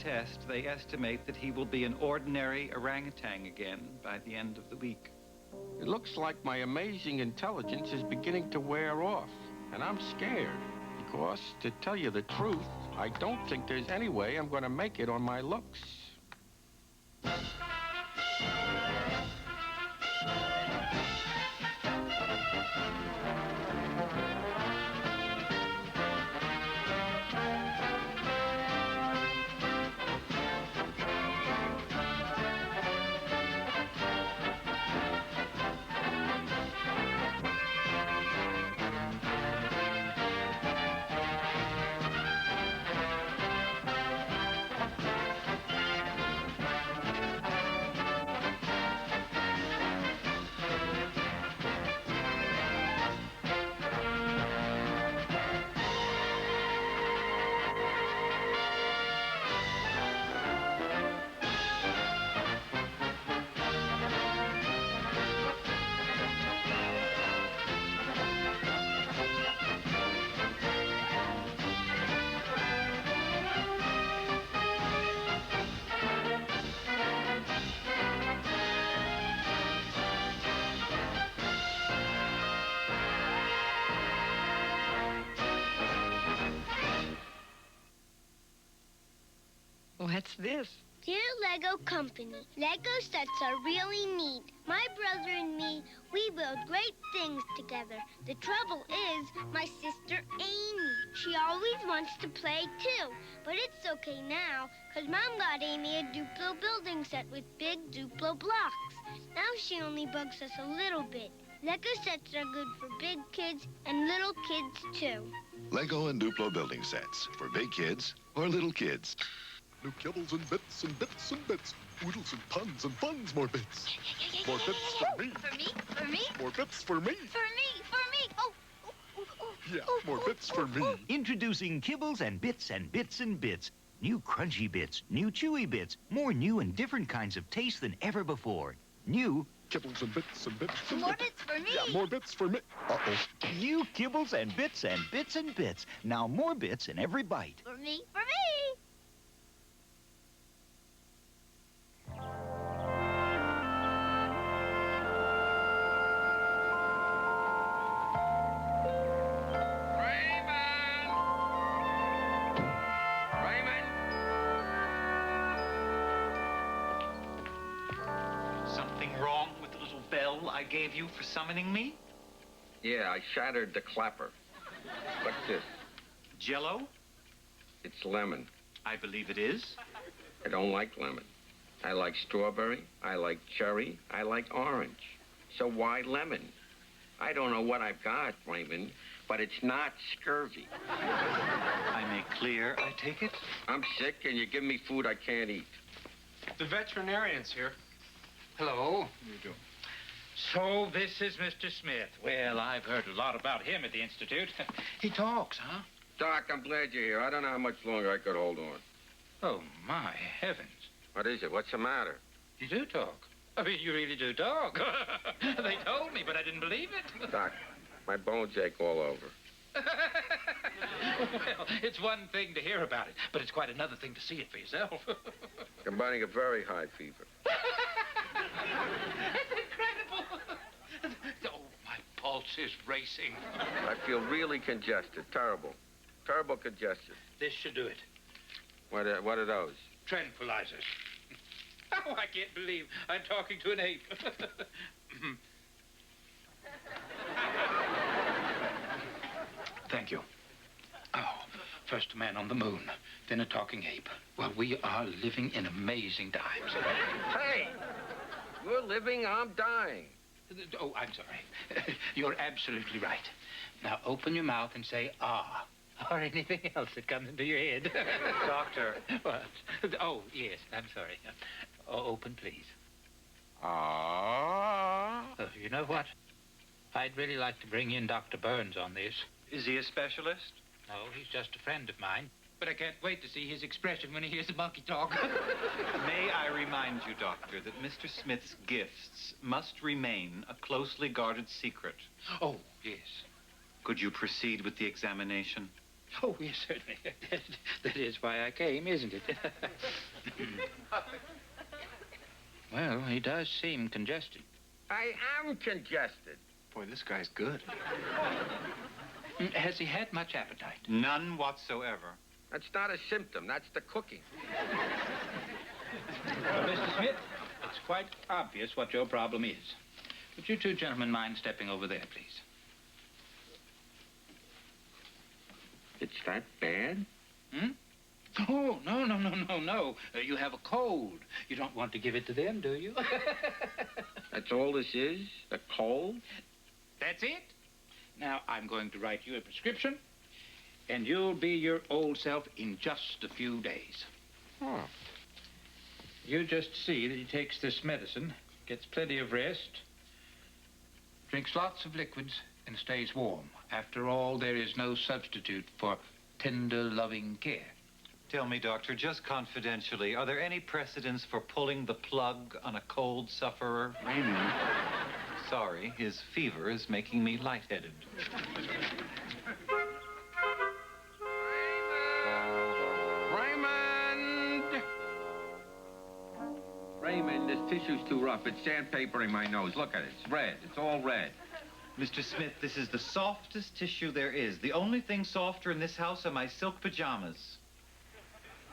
test, they estimate that he will be an ordinary orangutan again by the end of the week. It looks like my amazing intelligence is beginning to wear off, and I'm scared. Because, to tell you the truth, I don't think there's any way I'm going to make it on my looks. What's this? Dear Lego Company, Lego sets are really neat. My brother and me, we build great things together. The trouble is, my sister Amy. She always wants to play too, but it's okay now, because Mom got Amy a Duplo building set with big Duplo blocks. Now she only bugs us a little bit. Lego sets are good for big kids and little kids too. Lego and Duplo building sets for big kids or little kids. New kibbles and bits and bits and bits. Oodles and puns and funs, more bits. More bits for me. For me? For me? More bits for me. For me? For me? Oh! Yeah, more bits for me. Introducing Kibbles and Bits and Bits and Bits. New crunchy bits, new chewy bits, more new and different kinds of taste than ever before. New Kibbles and bits and bits and More bits for me. Yeah, more bits for me. Uh-oh. New Kibbles and Bits and Bits and Bits. Now more bits in every bite. For me? For me? I gave you for summoning me? Yeah, I shattered the clapper. What's this? Jell-O? It's lemon. I believe it is. I don't like lemon. I like strawberry, I like cherry, I like orange. So why lemon? I don't know what I've got, Raymond, but it's not scurvy. I make clear, I take it? I'm sick and you give me food I can't eat. The veterinarian's here. Hello. How you doing? So this is Mr. Smith. Well, I've heard a lot about him at the Institute. He talks, huh? Doc, I'm glad you're here. I don't know how much longer I could hold on. Oh, my heavens. What is it? What's the matter? You do talk. I mean, you really do talk. They told me, but I didn't believe it. Doc, my bones ache all over. Well, it's one thing to hear about it, but it's quite another thing to see it for yourself. Combining a very high fever. It's incredible. Oh, my pulse is racing. I feel really congested. Terrible. Terrible congestion. This should do it. What are those? Tranquilizers. Oh, I can't believe I'm talking to an ape. Thank you. Oh, first a man on the moon, then a talking ape. Well, we are living in amazing times. Hey! You're living, I'm dying. Oh, I'm sorry. You're absolutely right. Now open your mouth and say, ah, or anything else that comes into your head. Doctor. What? Oh, yes, I'm sorry. Open, please. Ah. You know what? I'd really like to bring in Dr. Burns on this. Is he a specialist? No, he's just a friend of mine. But I can't wait to see his expression when he hears the monkey talk. May I remind you, Doctor, that Mr. Smith's gifts must remain a closely guarded secret. Oh, yes. Could you proceed with the examination? Oh, yes, certainly. That is why I came, isn't it? Well, he does seem congested. I am congested. Boy, this guy's good. Has he had much appetite? None whatsoever. That's not a symptom. That's the cooking. Well, Mr. Smith, it's quite obvious what your problem is. Would you two gentlemen mind stepping over there, please? It's that bad? Hmm? Oh, no. You have a cold. You don't want to give it to them, do you? That's all this is? A cold? That's it. Now, I'm going to write you a prescription, and you'll be your old self in just a few days. Oh. You just see that he takes this medicine, gets plenty of rest, drinks lots of liquids, and stays warm. After all, there is no substitute for tender, loving care. Tell me, Doctor, just confidentially, are there any precedents for pulling the plug on a cold sufferer? Raymond. Sorry, his fever is making me lightheaded. Raymond, this tissue's too rough. It's sandpapering my nose. Look at it. It's red. It's all red. Mr. Smith, this is the softest tissue there is. The only thing softer in this house are my silk pajamas.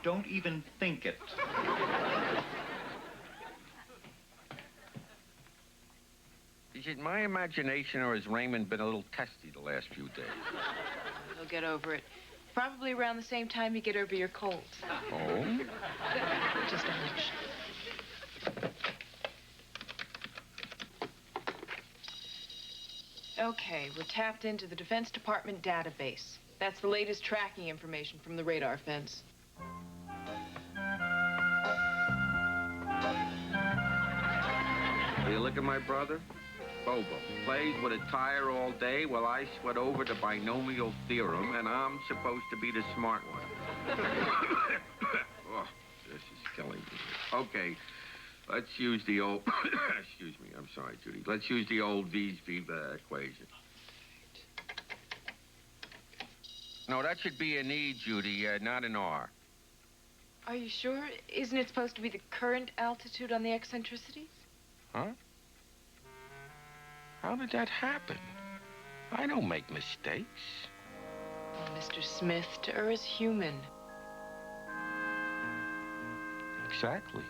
Don't even think it. Is it my imagination, or has Raymond been a little testy the last few days? He'll get over it. Probably around the same time you get over your cold. Oh? Just a hunch. Okay, we're tapped into the Defense Department database. That's the latest tracking information from the radar fence. Will you look at my brother? Bobo. Plays with a tire all day while I sweat over the binomial theorem, and I'm supposed to be the smart one. Oh, this is killing me. Okay, let's use the old... Excuse me, I'm sorry, Judy. Let's use the old Viva equation. No, that should be an E, Judy, not an R. Are you sure? Isn't it supposed to be the current altitude on the eccentricities? Huh? How did that happen? I don't make mistakes. Oh, Mr. Smith, to err is human. Exactly.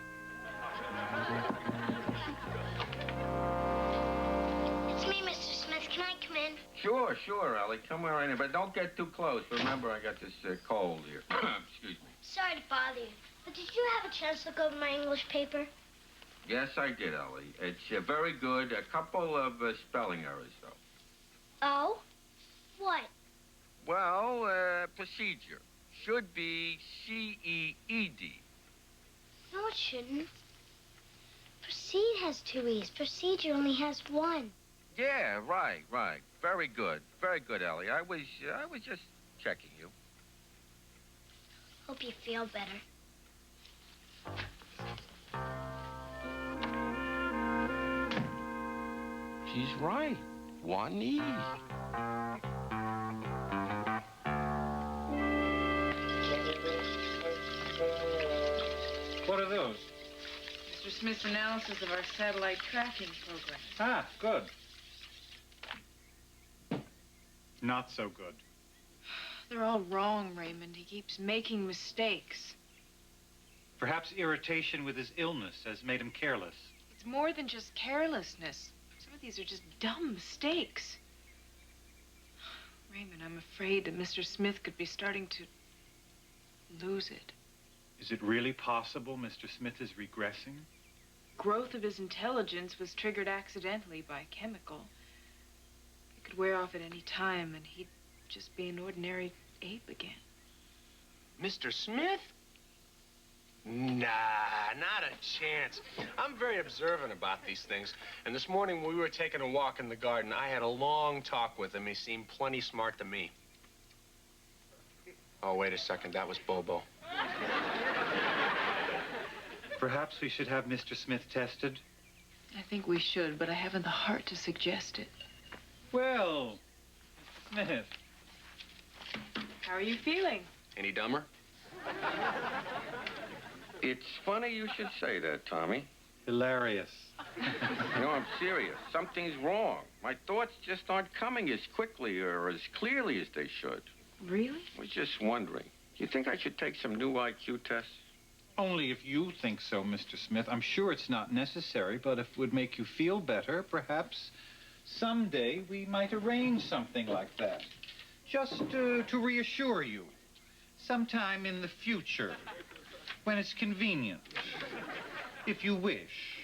It's me, Mr. Smith. Can I come in? Sure, Ellie. Come right in. But don't get too close. Remember, I got this cold here. Excuse me. Sorry to bother you, but did you have a chance to look over my English paper? Yes, I did, Ellie. It's very good. A couple of spelling errors, though. Oh? What? Well, procedure. Should be C-E-E-D. No, it shouldn't. Proceed has 2 E's. Procedure only has 1. Yeah, right. Very good, Ellie. I was just checking you. Hope you feel better. She's right. 1 E. What are those? Mr. Smith's analysis of our satellite tracking program. Ah, good. Not so good. They're all wrong, Raymond. He keeps making mistakes. Perhaps irritation with his illness has made him careless. It's more than just carelessness. Some of these are just dumb mistakes. Raymond, I'm afraid that Mr. Smith could be starting to lose it. Is it really possible Mr. Smith is regressing? Growth of his intelligence was triggered accidentally by a chemical. It could wear off at any time, and he'd just be an ordinary ape again. Mr. Smith? Nah, not a chance. I'm very observant about these things. And this morning when we were taking a walk in the garden, I had a long talk with him. He seemed plenty smart to me. Oh, wait a second. That was Bobo. Perhaps we should have Mr. Smith tested? I think we should, but I haven't the heart to suggest it. Well, Smith. How are you feeling? Any dumber? It's funny you should say that, Tommy. Hilarious. No, I'm serious. Something's wrong. My thoughts just aren't coming as quickly or as clearly as they should. Really? I was just wondering. Do you think I should take some new IQ tests? Only if you think so, Mr. Smith. I'm sure it's not necessary, but if it would make you feel better, perhaps someday we might arrange something like that. Just to reassure you. Sometime in the future, when it's convenient. If you wish.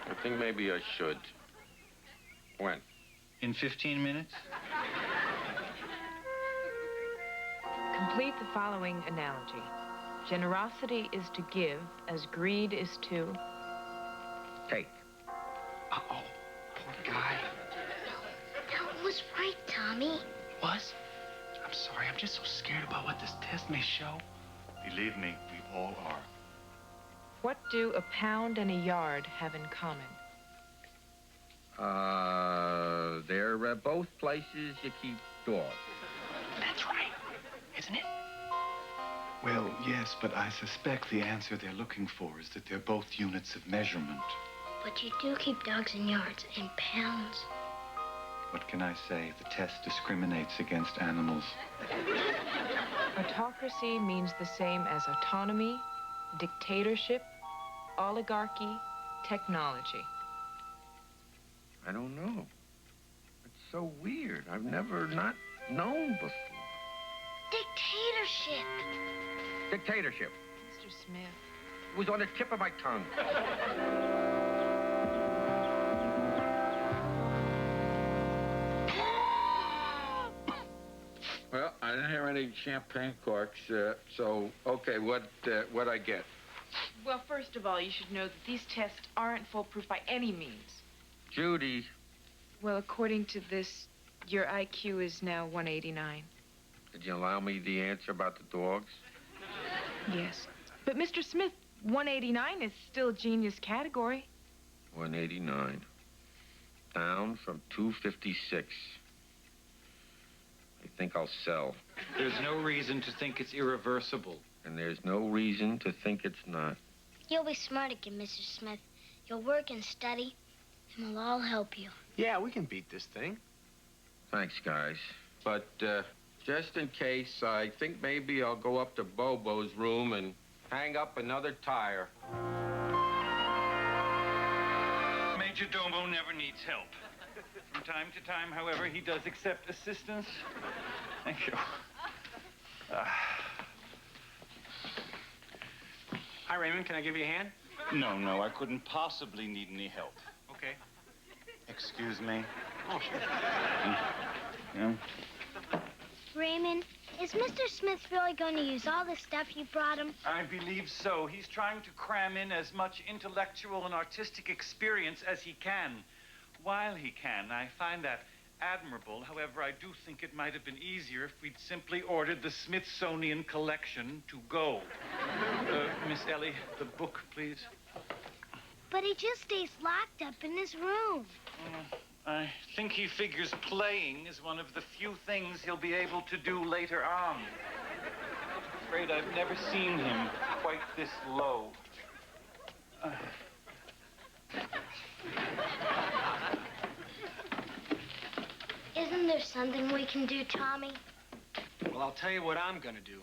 I think maybe I should. When? In 15 minutes? Complete the following analogy. Generosity is to give as greed is to... Take. Uh-oh. Poor guy. That was right, Tommy. Was? I'm sorry. I'm just so scared about what this test may show. Believe me, we all are. What do a pound and a yard have in common? They're both places you keep dogs. That's right. Isn't it? Well, yes, but I suspect the answer they're looking for is that they're both units of measurement. But you do keep dogs in yards and pounds. What can I say? The test discriminates against animals. Autocracy means the same as autonomy, dictatorship, oligarchy, technology. I don't know. It's so weird. I've never not known before. Dictatorship. Dictatorship. Mr. Smith. It was on the tip of my tongue. Well, I didn't hear any champagne corks, so, okay, what I get? Well, first of all, you should know that these tests aren't foolproof by any means. Judy. Well, according to this, your IQ is now 189. Did you allow me the answer about the dogs? Yes. But, Mr. Smith, 189 is still a genius category. 189. Down from 256. I think I'll sell. There's no reason to think it's irreversible. And there's no reason to think it's not. You'll be smart again, Mr. Smith. You'll work and study, and we'll all help you. Yeah, we can beat this thing. Thanks, guys. But, just in case, I think maybe I'll go up to Bobo's room and hang up another tire. Major Domo never needs help. From time to time, however, he does accept assistance. Thank you. Hi, Raymond. Can I give you a hand? No, I couldn't possibly need any help. Okay. Excuse me. Oh, sure. Yeah? Raymond, is Mr. Smith really going to use all the stuff you brought him? I believe so. He's trying to cram in as much intellectual and artistic experience as he can. While he can, I find that admirable. However, I do think it might have been easier if we'd simply ordered the Smithsonian collection to go. Miss Ellie, the book, please. But he just stays locked up in his room. I think he figures playing is one of the few things he'll be able to do later on. I'm afraid I've never seen him quite this low. Isn't there something we can do, Tommy? Well, I'll tell you what I'm gonna do.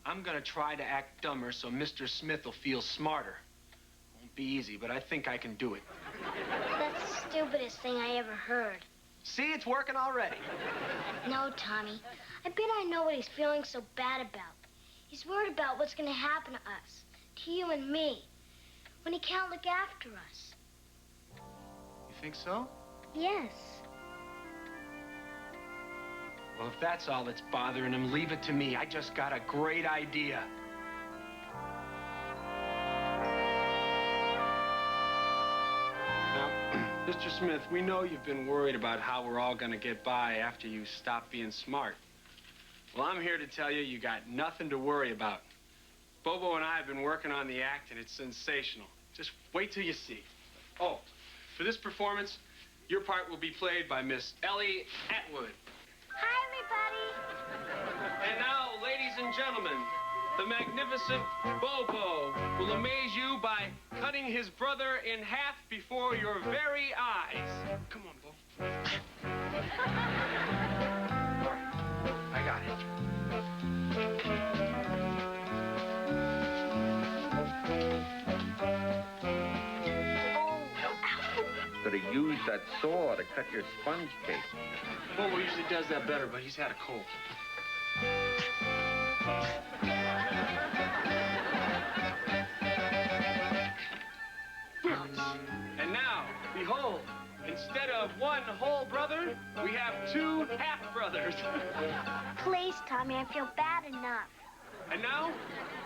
I'm gonna try to act dumber so Mr. Smith will feel smarter. Won't be easy, but I think I can do it. That's the stupidest thing I ever heard. See, it's working already. No, Tommy. I bet I know what he's feeling so bad about. He's worried about what's going to happen to us, to you and me, when he can't look after us. You think so? Yes. Well, if that's all that's bothering him, leave it to me. I just got a great idea. Now, Mr. Smith, we know you've been worried about how we're all going to get by after you stop being smart. Well, I'm here to tell you you got nothing to worry about. Bobo and I have been working on the act, and it's sensational. Just wait till you see. Oh, for this performance, your part will be played by Miss Ellie Atwood. Hi, everybody. And now, and gentlemen, the magnificent Bobo will amaze you by cutting his brother in half before your very eyes. Come on, Bo. I got it. Could have used that saw to cut your sponge cake. Bobo usually does that better, but he's had a cold. And now, behold, instead of one whole brother, we have two half-brothers. Please, Tommy, I feel bad enough. And now,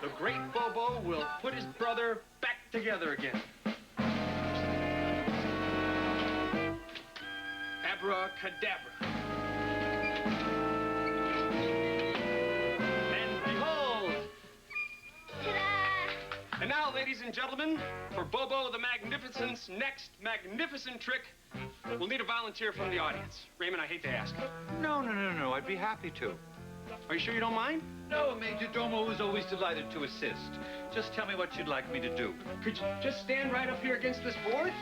the great Bobo will put his brother back together again. Abracadabra. And behold. Ta-da! And now, ladies and gentlemen, for Bobo the Magnificent's next magnificent trick, we'll need a volunteer from the audience. Raymond, I hate to ask. No, I'd be happy to. Are you sure you don't mind? No, Major Domo is always delighted to assist. Just tell me what you'd like me to do. Could you just stand right up here against this board?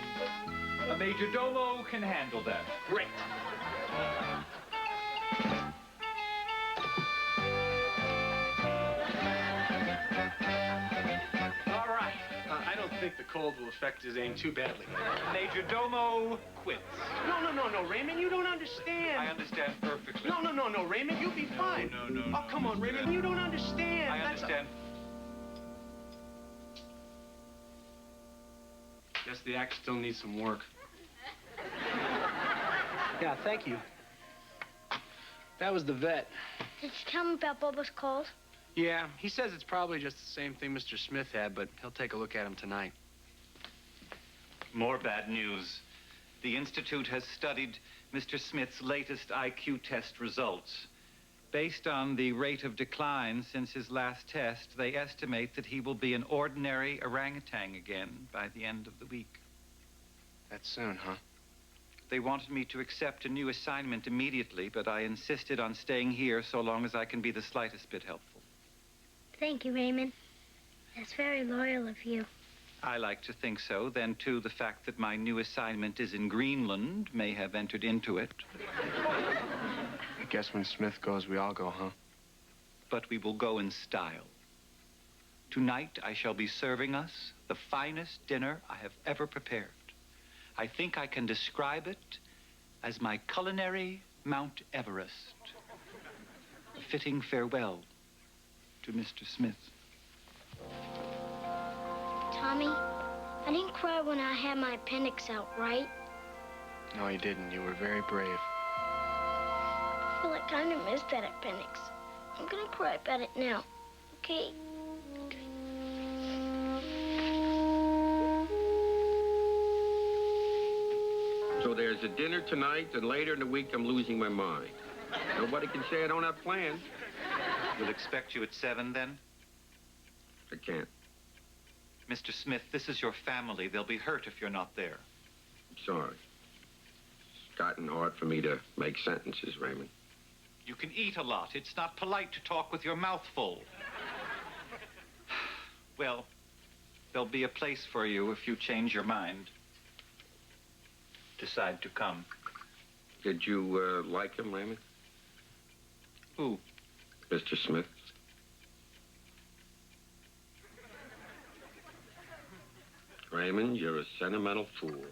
A Major Domo can handle that. Great. All right. I don't think the cold will affect his aim too badly. Major Domo quits. No, Raymond, you don't understand. I understand perfectly. No, Raymond, you'll be fine. No. Oh, come on, Raymond, you don't understand. I understand. Guess the act still needs some work. Yeah, thank you. That was the vet. Did you tell him about Bobo's cold? Yeah, he says it's probably just the same thing Mr. Smith had, but he'll take a look at him tonight. More bad news. The Institute has studied Mr. Smith's latest IQ test results. Based on the rate of decline since his last test, they estimate that he will be an ordinary orangutan again by the end of the week. That's soon, huh? They wanted me to accept a new assignment immediately, but I insisted on staying here so long as I can be the slightest bit helpful. Thank you, Raymond. That's very loyal of you. I like to think so. Then, too, the fact that my new assignment is in Greenland may have entered into it. I guess when Smith goes, we all go, huh? But we will go in style. Tonight, I shall be serving us the finest dinner I have ever prepared. I think I can describe it as my culinary Mount Everest. A fitting farewell to Mr. Smith. Tommy, I didn't cry when I had my appendix out, right? No, you didn't. You were very brave. I feel like I kind of miss that appendix. I'm gonna cry about it now, okay? So there's a dinner tonight, and later in the week I'm losing my mind. Nobody can say I don't have plans. We'll expect you at 7, then? I can't. Mr. Smith, this is your family. They'll be hurt if you're not there. I'm sorry. It's gotten hard for me to make sentences, Raymond. You can eat a lot. It's not polite to talk with your mouth full. Well, there'll be a place for you if you change your mind. Decide to come. Did you like him, Raymond? Who? Mr. Smith. Raymond, you're a sentimental fool.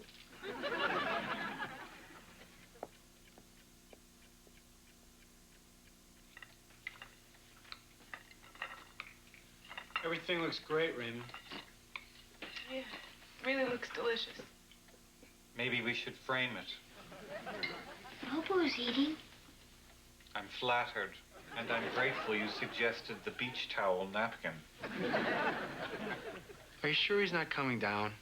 Everything looks great, Raymond. Yeah, really looks delicious. Maybe we should frame it. Bobo's eating. I'm flattered, and I'm grateful you suggested the beach towel napkin. Are you sure he's not coming down?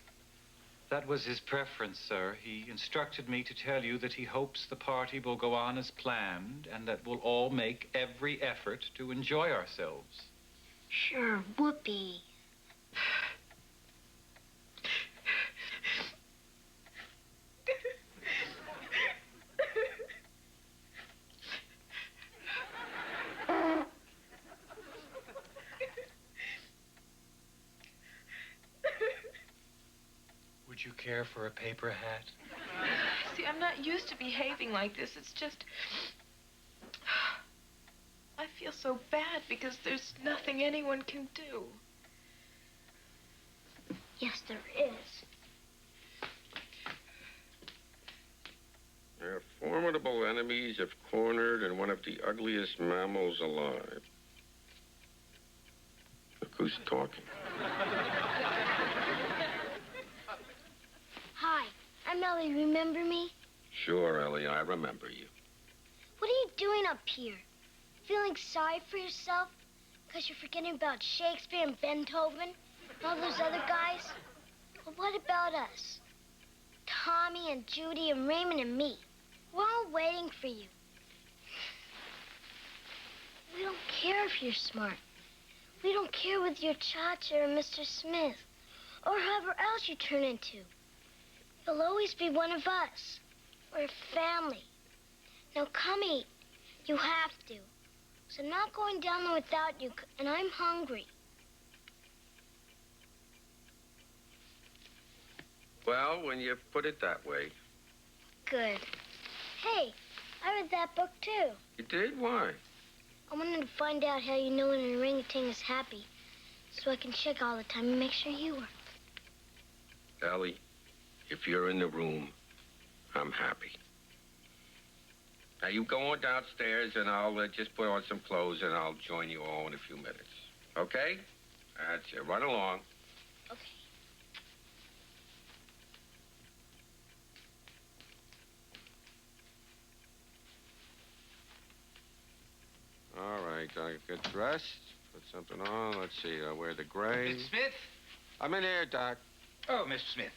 That was his preference, sir. He instructed me to tell you that he hopes the party will go on as planned and that we'll all make every effort to enjoy ourselves. Sure, whoopee. Would you care for a paper hat? See, I'm not used to behaving like this. It's just... I feel so bad because there's nothing anyone can do. Yes, there is. Our formidable enemies have cornered in one of the ugliest mammals alive. Look who's talking. Hi, I'm Ellie. Remember me? Sure, Ellie, I remember you. What are you doing up here? Feeling sorry for yourself? Because you're forgetting about Shakespeare and Beethoven and all those other guys? Well, what about us? Tommy and Judy and Raymond and me. We're all waiting for you. We don't care if you're smart. We don't care whether you're Cha-Cha or Mr. Smith or whoever else you turn into. You'll always be one of us. We're a family. Now come eat. You have to. So I'm not going down there without you, and I'm hungry. Well, when you put it that way. Good. Hey, I read that book too. You did? Why? I wanted to find out how you know when an orangutan is happy, so I can check all the time and make sure you are. Ellie, if you're in the room, I'm happy. Now, you go on downstairs, and I'll just put on some clothes, and I'll join you all in a few minutes. Okay? That's it. Run along. Okay. All right, I get dressed, put something on. Let's see, I'll wear the gray. Mr. Smith? I'm in here, Doc. Oh, Mr. Smith.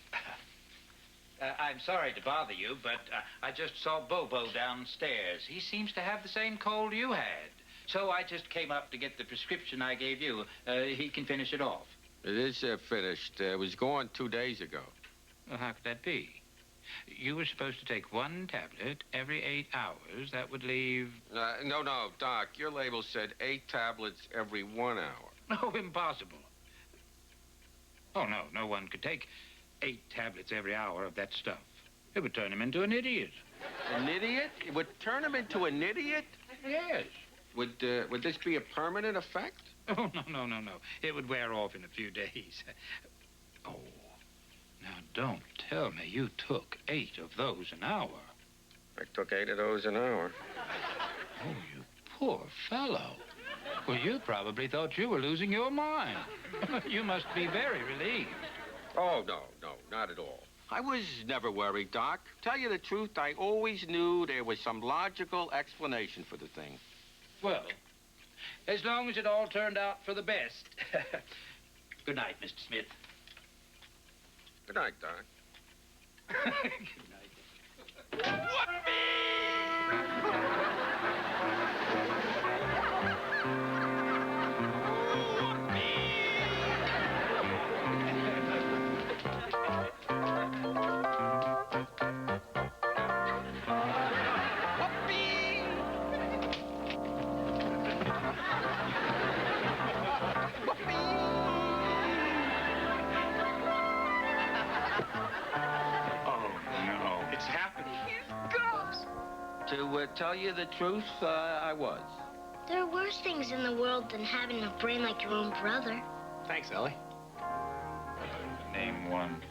I'm sorry to bother you, but I just saw Bobo downstairs. He seems to have the same cold you had. So I just came up to get the prescription I gave you. He can finish it off. It is finished. It was gone 2 days ago. Well, how could that be? You were supposed to take one tablet every 8 hours. That would leave... No, Doc. Your label said 8 tablets every 1 hour. Oh, impossible. Oh, no. No one could take 8 tablets every hour of that stuff. It would turn him into an idiot. An idiot? It would turn him into an idiot? Yes. Would this be a permanent effect? Oh, no. It would wear off in a few days. Oh, now don't tell me you took 8 of those an hour. I took 8 of those an hour. Oh, you poor fellow. Well, you probably thought you were losing your mind. You must be very relieved. Oh, no, not at all. I was never worried, Doc. Tell you the truth, I always knew there was some logical explanation for the thing. Well, as long as it all turned out for the best. Good night, Mr. Smith. Good night, Doc. Good night. To tell you the truth, I was. There are worse things in the world than having a brain like your own brother. Thanks, Ellie. Name one.